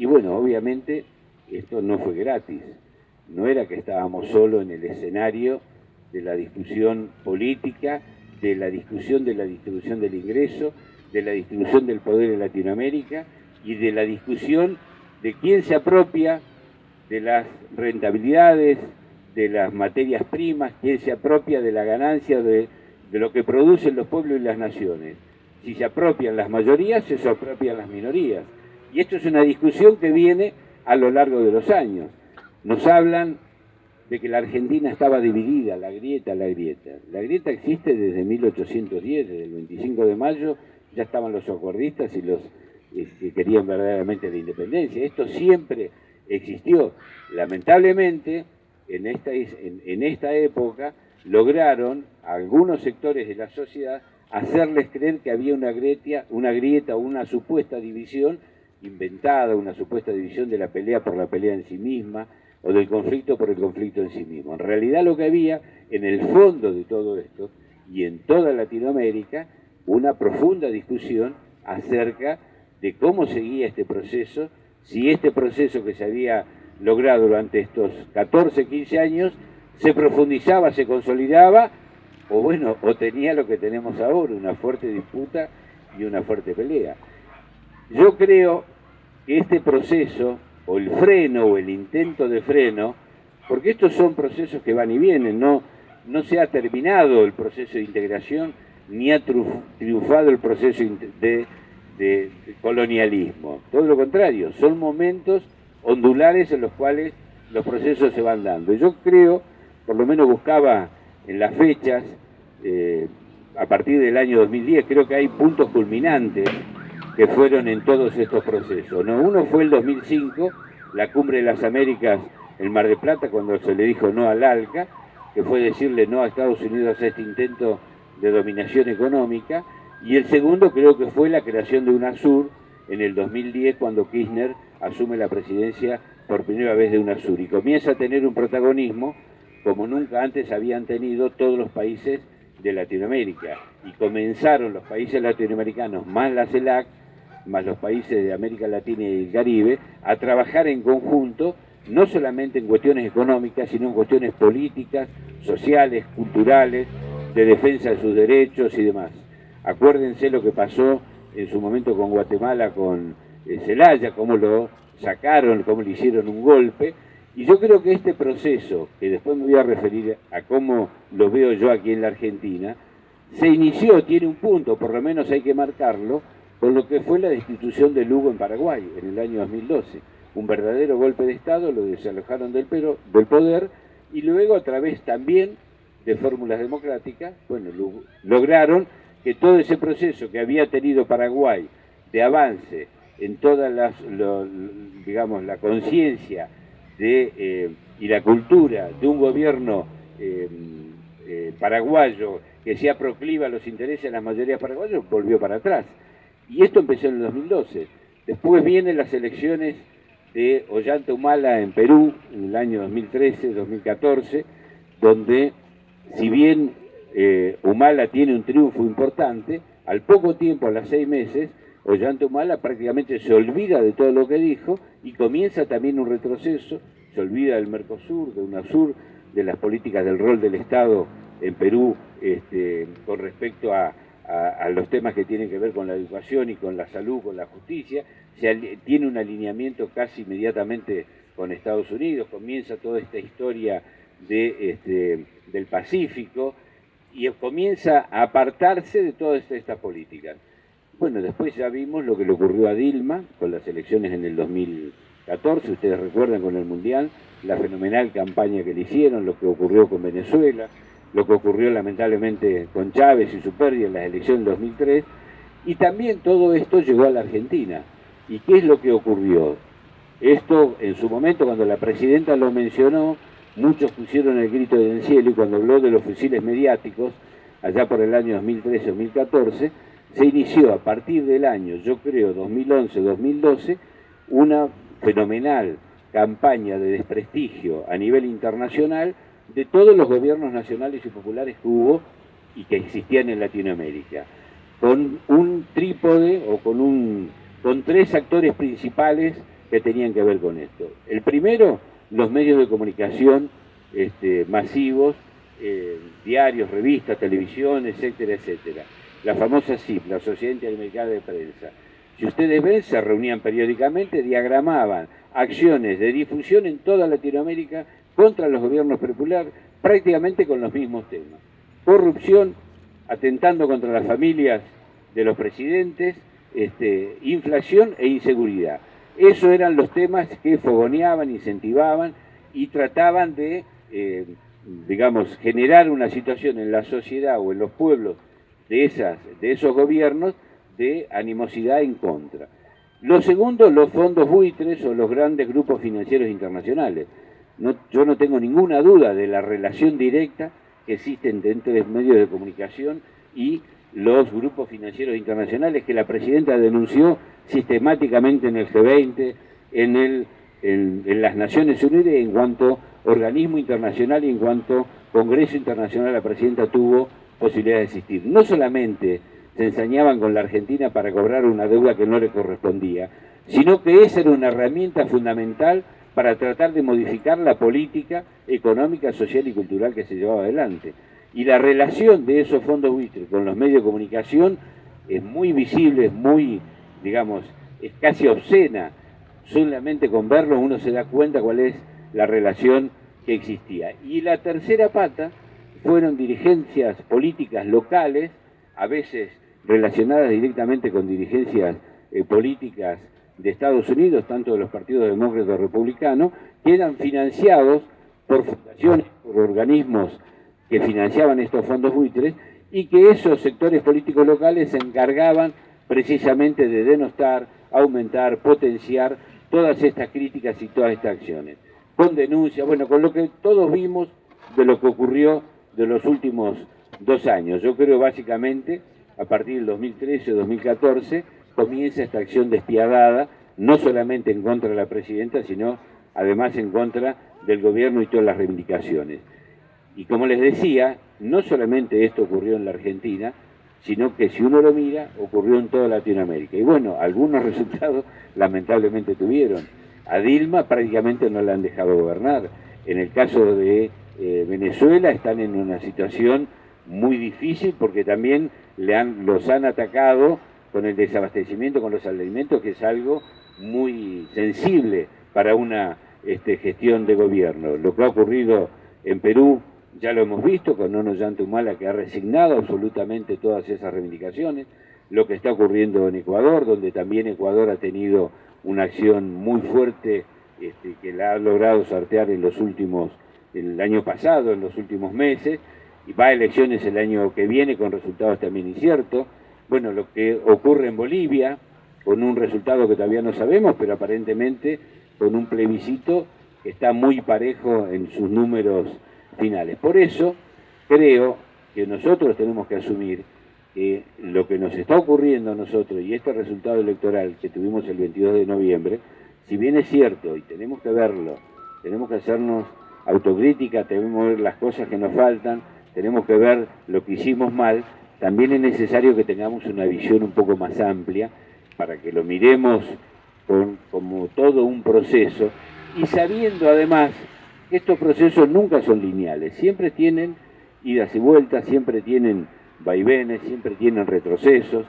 Y bueno, obviamente esto no fue gratis, no era que estábamos solo en el escenario de la discusión política, de la discusión de la distribución del ingreso, de la distribución del poder en Latinoamérica y de la discusión de quién se apropia de las rentabilidades, de las materias primas, quién se apropia de la ganancia de lo que producen los pueblos y las naciones. Si se apropian las mayorías, se apropian las minorías. Y esto es una discusión que viene a lo largo de los años. Nos hablan de que la Argentina estaba dividida, la grieta. La grieta existe desde 1810, desde el 25 de mayo, ya estaban los socorristas y los que querían verdaderamente la independencia. Esto siempre existió. Lamentablemente, en esta época, lograron algunos sectores de la sociedad hacerles creer que había una grieta o una supuesta división inventada, una supuesta división de la pelea por la pelea en sí misma, o del conflicto por el conflicto en sí mismo. En realidad lo que había en el fondo de todo esto, y en toda Latinoamérica, una profunda discusión acerca de cómo seguía este proceso, si este proceso que se había logrado durante estos 14, 15 años, se profundizaba, se consolidaba, o bueno, o tenía lo que tenemos ahora, una fuerte disputa y una fuerte pelea. Yo creo que este proceso, o el freno, o el intento de freno, porque estos son procesos que van y vienen, no se ha terminado el proceso de integración, ni ha triunfado el proceso de colonialismo. Todo lo contrario, son momentos ondulares en los cuales los procesos se van dando. Yo creo, por lo menos buscaba en las fechas, a partir del año 2010, creo que hay puntos culminantes que fueron en todos estos procesos, ¿no? Uno fue el 2005, la Cumbre de las Américas en Mar del Plata, cuando se le dijo no al ALCA, que fue decirle no a Estados Unidos a este intento de dominación económica, y el segundo creo que fue la creación de UNASUR en el 2010, cuando Kirchner asume la presidencia por primera vez de UNASUR, y comienza a tener un protagonismo como nunca antes habían tenido todos los países de Latinoamérica, y comenzaron los países latinoamericanos, más la CELAC, más los países de América Latina y el Caribe, a trabajar en conjunto, no solamente en cuestiones económicas, sino en cuestiones políticas, sociales, culturales, de defensa de sus derechos y demás. Acuérdense lo que pasó en su momento con Guatemala, con Zelaya, cómo lo sacaron, cómo le hicieron un golpe, y yo creo que este proceso, que después me voy a referir a cómo lo veo yo aquí en la Argentina, se inició, tiene un punto, por lo menos hay que marcarlo, con lo que fue la destitución de Lugo en Paraguay en el año 2012. Un verdadero golpe de Estado, lo desalojaron del poder, y luego a través también de fórmulas democráticas, bueno, lograron que todo ese proceso que había tenido Paraguay de avance en todas digamos, la conciencia y la cultura de un gobierno paraguayo que sea proclive a los intereses de las mayorías paraguayas, volvió para atrás. Y esto empezó en el 2012. Después vienen las elecciones de Ollanta Humala en Perú, en el año 2013, 2014, donde, si bien Humala tiene un triunfo importante, al poco tiempo, a los 6 meses, Ollanta Humala prácticamente se olvida de todo lo que dijo y comienza también un retroceso, se olvida del Mercosur, de UNASUR, de las políticas del rol del Estado en Perú con respecto a los temas que tienen que ver con la educación y con la salud, con la justicia. Tiene un alineamiento casi inmediatamente con Estados Unidos, comienza toda esta historia del Pacífico y comienza a apartarse de todas estas políticas. Bueno, después ya vimos lo que le ocurrió a Dilma con las elecciones en el 2014, ustedes recuerdan con el Mundial, la fenomenal campaña que le hicieron, lo que ocurrió con Venezuela, lo que ocurrió lamentablemente con Chávez y su pérdida en las elecciones del 2003, y también todo esto llegó a la Argentina. ¿Y qué es lo que ocurrió? Esto, en su momento, cuando la presidenta lo mencionó, muchos pusieron el grito del cielo, y cuando habló de los fusiles mediáticos, allá por el año 2013-2014, se inició a partir del año, yo creo, 2011-2012, una fenomenal campaña de desprestigio a nivel internacional de todos los gobiernos nacionales y populares que hubo y que existían en Latinoamérica, con un trípode o con 3 actores principales que tenían que ver con esto. El primero, los medios de comunicación masivos, diarios, revistas, televisión, etcétera, etcétera. La famosa SIP, la Sociedad Interamericana de Prensa. Si ustedes ven, se reunían periódicamente, diagramaban acciones de difusión en toda Latinoamérica contra los gobiernos populares, prácticamente con los mismos temas. Corrupción, atentando contra las familias de los presidentes, inflación e inseguridad. Esos eran los temas que fogoneaban, incentivaban y trataban de, digamos, generar una situación en la sociedad o en los pueblos de esos gobiernos de animosidad en contra. Lo segundo, los fondos buitres o los grandes grupos financieros internacionales. Yo no tengo ninguna duda de la relación directa que existen entre los medios de comunicación y los grupos financieros internacionales que la presidenta denunció sistemáticamente en el G20, en las Naciones Unidas, en cuanto organismo internacional y en cuanto Congreso Internacional la presidenta tuvo posibilidad de asistir. No solamente se ensañaban con la Argentina para cobrar una deuda que no le correspondía, sino que esa era una herramienta fundamental para tratar de modificar la política económica, social y cultural que se llevaba adelante. Y la relación de esos fondos buitres con los medios de comunicación es muy visible, es muy, digamos, es casi obscena. Solamente con verlo uno se da cuenta cuál es la relación que existía. Y la tercera pata fueron dirigencias políticas locales, a veces relacionadas directamente con dirigencias políticas de Estados Unidos, tanto de los partidos demócratas y republicanos, que eran financiados por fundaciones, por organismos que financiaban estos fondos buitres, y que esos sectores políticos locales se encargaban precisamente de denostar, aumentar, potenciar todas estas críticas y todas estas acciones. Con denuncias, bueno, con lo que todos vimos de lo que ocurrió de los últimos 2 años. Yo creo básicamente, a partir del 2013-2014, comienza esta acción despiadada, no solamente en contra de la presidenta, sino además en contra del gobierno y todas las reivindicaciones. Y como les decía, no solamente esto ocurrió en la Argentina, sino que si uno lo mira, ocurrió en toda Latinoamérica. Y bueno, algunos resultados lamentablemente tuvieron. A Dilma prácticamente no la han dejado gobernar. En el caso de Venezuela están en una situación muy difícil porque también los han atacado con el desabastecimiento, con los alimentos, que es algo muy sensible para una gestión de gobierno. Lo que ha ocurrido en Perú ya lo hemos visto, con Nono Humala, que ha resignado absolutamente todas esas reivindicaciones. Lo que está ocurriendo en Ecuador, donde también Ecuador ha tenido una acción muy fuerte que la ha logrado sortear el año pasado, en los últimos meses, y va a elecciones el año que viene con resultados también inciertos. Bueno, lo que ocurre en Bolivia, con un resultado que todavía no sabemos, pero aparentemente con un plebiscito que está muy parejo en sus números finales. Por eso creo que nosotros tenemos que asumir que lo que nos está ocurriendo a nosotros y este resultado electoral que tuvimos el 22 de noviembre, si bien es cierto y tenemos que verlo, tenemos que hacernos autocrítica, tenemos que ver las cosas que nos faltan, tenemos que ver lo que hicimos mal, también es necesario que tengamos una visión un poco más amplia para que lo miremos como todo un proceso y sabiendo además que estos procesos nunca son lineales, siempre tienen idas y vueltas, siempre tienen vaivenes, siempre tienen retrocesos.